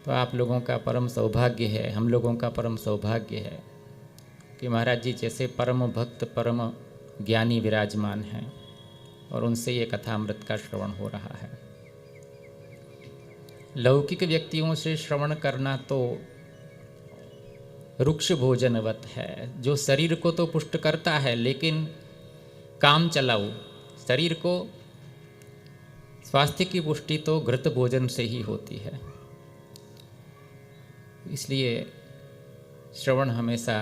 तो आप लोगों का परम सौभाग्य है, हम लोगों का परम सौभाग्य है कि महाराज जी जैसे परम भक्त परम ज्ञानी विराजमान हैं और उनसे ये कथामृत का श्रवण हो रहा है। लौकिक व्यक्तियों से श्रवण करना तो रुक्ष भोजनवत है, जो शरीर को तो पुष्ट करता है लेकिन काम चलाऊ शरीर को स्वास्थ्य की पुष्टि तो घृत भोजन से ही होती है। इसलिए श्रवण हमेशा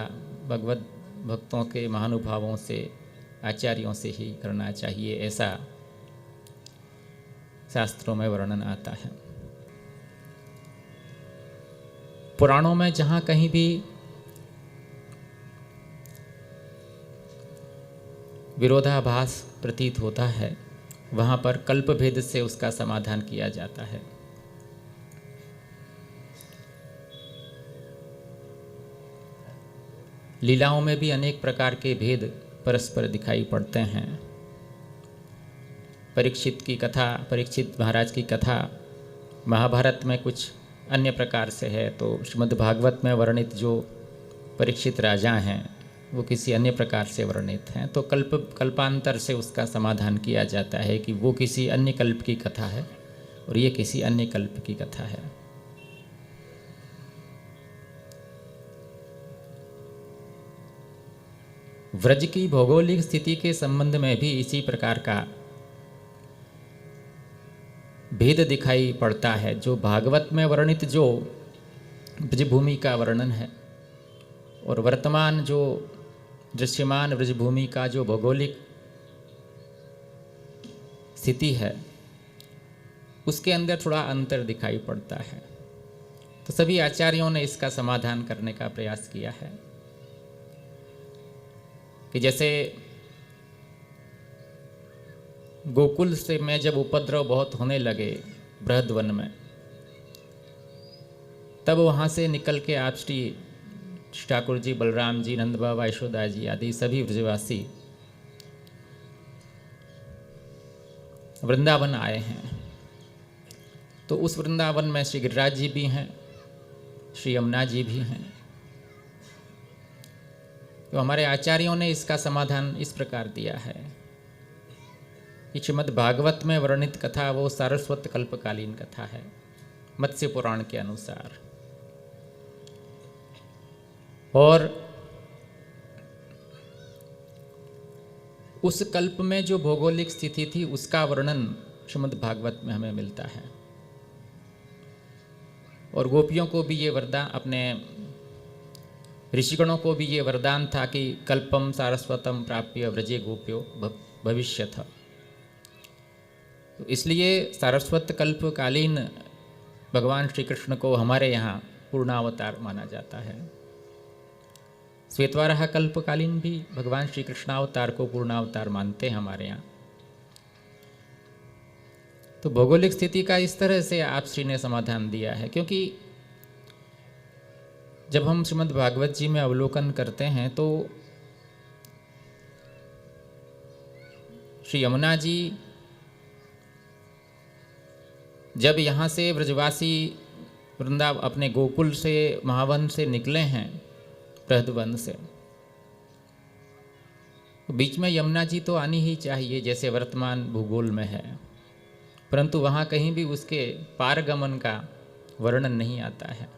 भगवत भक्तों के महानुभावों से आचार्यों से ही करना चाहिए, ऐसा शास्त्रों में वर्णन आता है। पुराणों में जहाँ कहीं भी विरोधाभास प्रतीत होता है वहाँ पर कल्प भेद से उसका समाधान किया जाता है। लीलाओं में भी अनेक प्रकार के भेद परस्पर दिखाई पड़ते हैं। परीक्षित की कथा, परीक्षित महाराज की कथा महाभारत में कुछ अन्य प्रकार से है, तो श्रीमद् भागवत में वर्णित जो परीक्षित राजा हैं वो किसी अन्य प्रकार से वर्णित हैं। तो कल्पांतर से उसका समाधान किया जाता है कि वो किसी अन्य कल्प की कथा है और ये किसी अन्य कल्प की कथा है। व्रज की भौगोलिक स्थिति के संबंध में भी इसी प्रकार का भेद दिखाई पड़ता है। जो भागवत में वर्णित जो ब्रजभूमि का वर्णन है और वर्तमान जो दृश्यमान ब्रजभूमि का जो भौगोलिक स्थिति है उसके अंदर थोड़ा अंतर दिखाई पड़ता है। तो सभी आचार्यों ने इसका समाधान करने का प्रयास किया है कि जैसे गोकुल से में जब उपद्रव बहुत होने लगे बृहद्वन में, तब वहाँ से निकल के आप श्री ठाकुर जी, बलराम जी, नंद बाबा, यशोदा जी आदि सभी ब्रजवासी वृंदावन आए हैं। तो उस वृंदावन में श्री गिरिराज जी भी हैं, श्री यमुना जी भी हैं। तो हमारे आचार्यों ने इसका समाधान इस प्रकार दिया है कि श्रीमद् भागवत में वर्णित कथा वो सारस्वत कल्पकालीन कथा है मत्स्य पुराण के अनुसार, और उस कल्प में जो भौगोलिक स्थिति थी उसका वर्णन श्रीमद् भागवत में हमें मिलता है। और गोपियों को भी ये वरदान, अपने ऋषिगणों को भी ये वरदान था कि कल्पम सारस्वतम प्राप्य व्रजे गोप्यो भविष्य था। तो इसलिए सारस्वत कल्पकालीन भगवान श्री कृष्ण को हमारे यहाँ पूर्णावतार माना जाता है। श्वेतवाराह कल्पकालीन भी भगवान श्री कृष्णावतार को पूर्णावतार मानते हैं हमारे यहाँ। तो भौगोलिक स्थिति का इस तरह से आप श्री ने समाधान दिया है, क्योंकि जब हम श्रीमद् भागवत जी में अवलोकन करते हैं तो श्री यमुना जी जब यहाँ से ब्रजवासी वृंदावन अपने गोकुल से महावन से निकले हैं बृहद्वन से, तो बीच में यमुना जी तो आनी ही चाहिए जैसे वर्तमान भूगोल में है, परंतु वहाँ कहीं भी उसके पारगमन का वर्णन नहीं आता है।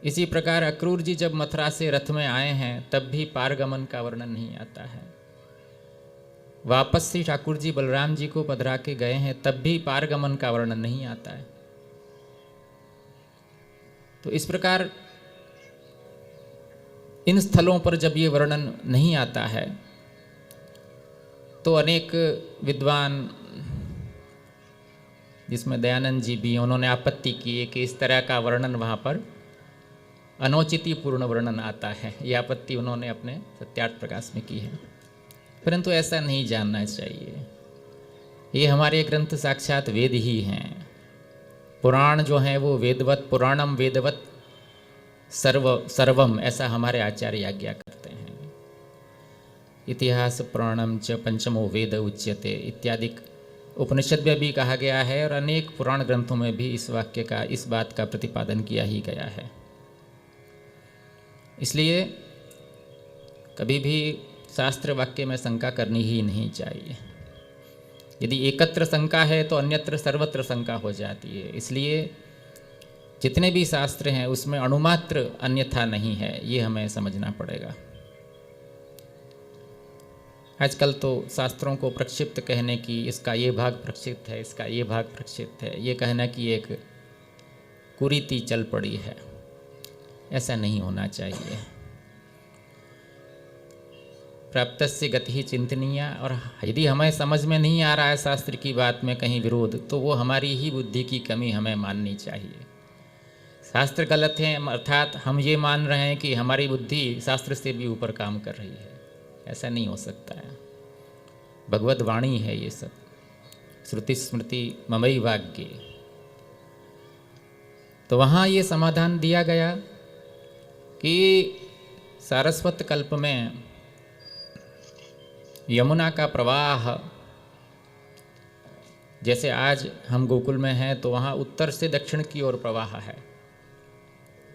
इसी प्रकार अक्रूर जी जब मथुरा से रथ में आए हैं तब भी पारगमन का वर्णन नहीं आता है। वापस श्री ठाकुर जी बलराम जी को पधरा के गए हैं तब भी पारगमन का वर्णन नहीं आता है। तो इस प्रकार इन स्थलों पर जब ये वर्णन नहीं आता है तो अनेक विद्वान, जिसमें दयानंद जी भी, उन्होंने आपत्ति की है कि इस तरह का वर्णन वहाँ पर अनौचित्यपूर्ण वर्णन आता है। ये आपत्ति उन्होंने अपने सत्यार्थ प्रकाश में की है, परंतु ऐसा नहीं जानना चाहिए। ये हमारे ग्रंथ साक्षात वेद ही हैं। पुराण जो हैं वो वेदवत, पुराणम वेदवत सर्वम, ऐसा हमारे आचार्य आज्ञा करते हैं। इतिहास पुराणम च पंचमो वेद उच्यते इत्यादि उपनिषद में भी कहा गया है और अनेक पुराण ग्रंथों में भी इस वाक्य का, इस बात का प्रतिपादन किया ही गया है। इसलिए कभी भी शास्त्र वाक्य में शंका करनी ही नहीं चाहिए। यदि एकत्र शंका है तो अन्यत्र सर्वत्र शंका हो जाती है। इसलिए जितने भी शास्त्र हैं उसमें अणुमात्र अन्यथा नहीं है, ये हमें समझना पड़ेगा। आजकल तो शास्त्रों को प्रक्षिप्त कहने की, इसका ये भाग प्रक्षिप्त है, इसका ये भाग प्रक्षिप्त है, ये कहना कि एक कुरीति चल पड़ी है। ऐसा नहीं होना चाहिए। प्राप्तस्य गति चिंतनीय, और यदि हमें समझ में नहीं आ रहा है शास्त्र की बात में कहीं विरोध, तो वो हमारी ही बुद्धि की कमी हमें माननी चाहिए। शास्त्र गलत है अर्थात हम ये मान रहे हैं कि हमारी बुद्धि शास्त्र से भी ऊपर काम कर रही है। ऐसा नहीं हो सकता है। भगवत वाणी है ये सब, श्रुति स्मृति ममई वाक्य। तो वहाँ ये समाधान दिया गया कि सारस्वत कल्प में यमुना का प्रवाह, जैसे आज हम गोकुल में हैं तो वहाँ उत्तर से दक्षिण की ओर प्रवाह है,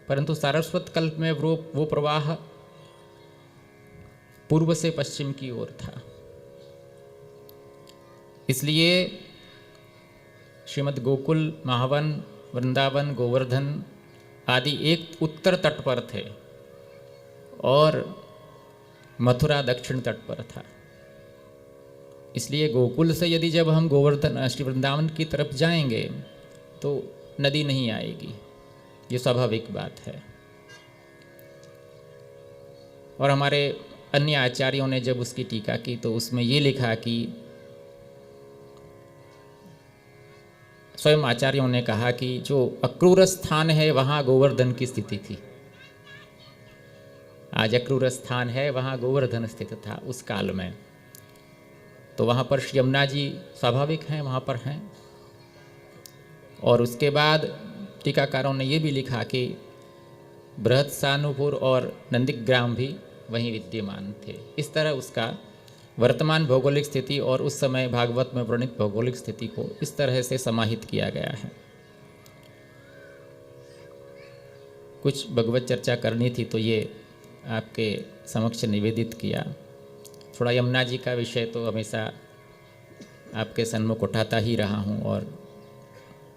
परंतु सारस्वत कल्प में वो प्रवाह पूर्व से पश्चिम की ओर था। इसलिए श्रीमद् गोकुल, महावन, वृंदावन, गोवर्धन आदि एक उत्तर तट पर थे और मथुरा दक्षिण तट पर था। इसलिए गोकुल से यदि जब हम गोवर्धन श्री वृंदावन की तरफ जाएंगे तो नदी नहीं आएगी, ये स्वाभाविक बात है। और हमारे अन्य आचार्यों ने जब उसकी टीका की तो उसमें ये लिखा कि स्वयं आचार्यों ने कहा कि जो अक्रूर स्थान है वहाँ गोवर्धन की स्थिति थी। आज अक्रूर स्थान है, वहाँ गोवर्धन स्थित था उस काल में। तो वहाँ पर श्री यमुना जी स्वाभाविक हैं, वहाँ पर हैं। और उसके बाद टीकाकारों ने ये भी लिखा कि बृहत्सानुपुर और नंदीग्राम भी वहीं विद्यमान थे। इस तरह उसका वर्तमान भौगोलिक स्थिति और उस समय भागवत में वर्णित भौगोलिक स्थिति को इस तरह से समाहित किया गया है। कुछ भगवत चर्चा करनी थी तो ये आपके समक्ष निवेदित किया। थोड़ा यमुना जी का विषय तो हमेशा आपके सन्मुख उठाता ही रहा हूँ और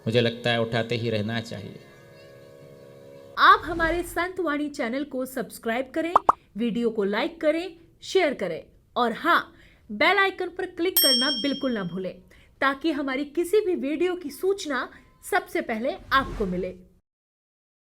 मुझे लगता है उठाते ही रहना चाहिए। आप हमारे संत वाणी चैनल को सब्सक्राइब करें, वीडियो को लाइक करें, शेयर करें और हाँ, बेल आइकन पर क्लिक करना बिल्कुल ना भूलें ताकि हमारी किसी भी वीडियो की सूचना सबसे पहले आपको मिले।